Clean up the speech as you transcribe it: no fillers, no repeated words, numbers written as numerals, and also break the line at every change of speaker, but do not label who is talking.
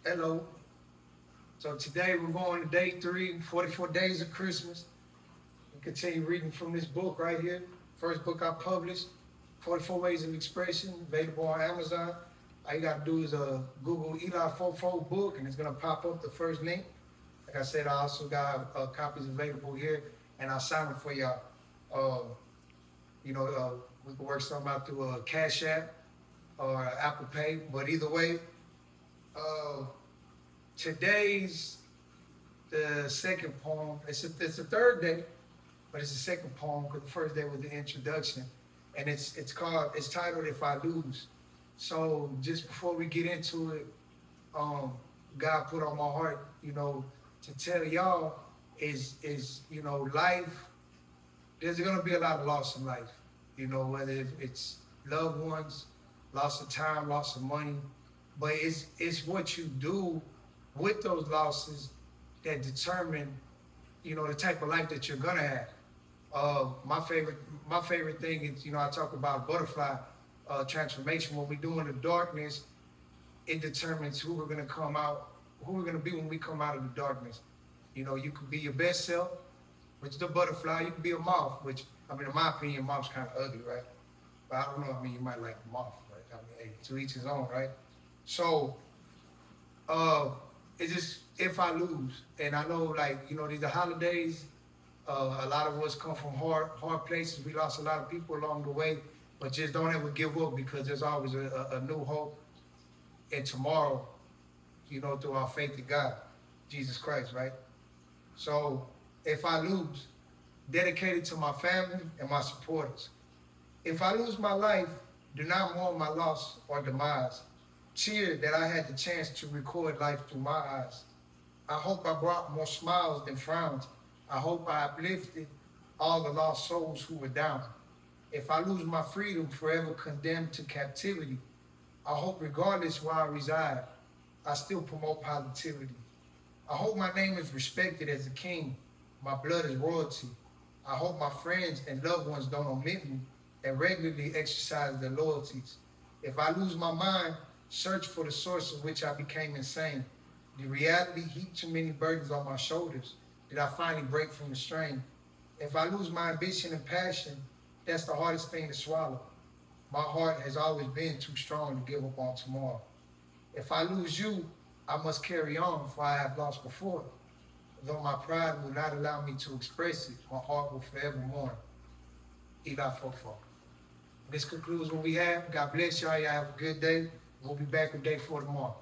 Hello. So today we're going to day 3, 44 days of Christmas. We continue reading from this book right here. First book I published, 44 Ways of Expression, available on Amazon. All you got to do is Google Eli44 book, and it's going to pop up the first link. Like I said, I also got copies available here, and I'll sign them for y'all. Uh, we can work something out through a Cash App or Apple Pay, but either way, uh, today's the second poem. It's the third day, but it's the second poem because the first day was the introduction, and it's titled "If I Lose." So just before we get into it, God put on my heart, to tell y'all is life. There's gonna be a lot of loss in life, whether it's loved ones, loss of time, loss of money, but it's what you do with those losses that determine, the type of life that you're gonna have. My favorite thing is, I talk about butterfly transformation. What we do in the darkness, it determines who we're gonna be when we come out of the darkness. You could be your best self, which is the butterfly. You could be a moth, which, in my opinion, moth's kind of ugly, right? But I don't know. You might like the moth, right? Hey, to each his own, right? So, it's just if I lose, and I know, these are holidays. A lot of us come from hard places. We lost a lot of people along the way, but just don't ever give up because there's always a new hope in tomorrow. Through our faith in God, Jesus Christ, right? So, if I lose, dedicated to my family and my supporters. If I lose my life, do not mourn my loss or demise. Cheer that I had the chance to record life through my eyes. I hope I brought more smiles than frowns. I hope I uplifted all the lost souls who were down. If I lose my freedom, forever condemned to captivity, I hope regardless where I reside, I still promote positivity. I hope my name is respected as a king. My blood is royalty. I hope my friends and loved ones don't omit me and regularly exercise their loyalties. If I lose my mind, search for the source of which I became insane. The reality heaped too many burdens on my shoulders. Did I finally break from the strain? If I lose my ambition and passion, that's the hardest thing to swallow. My heart has always been too strong to give up on tomorrow. If I lose you, I must carry on, for I have lost before. Though my pride will not allow me to express it, my heart will forever mourn. Eli44. This concludes what we have. God bless y'all. Y'all have a good day. We'll be back with day 4 tomorrow.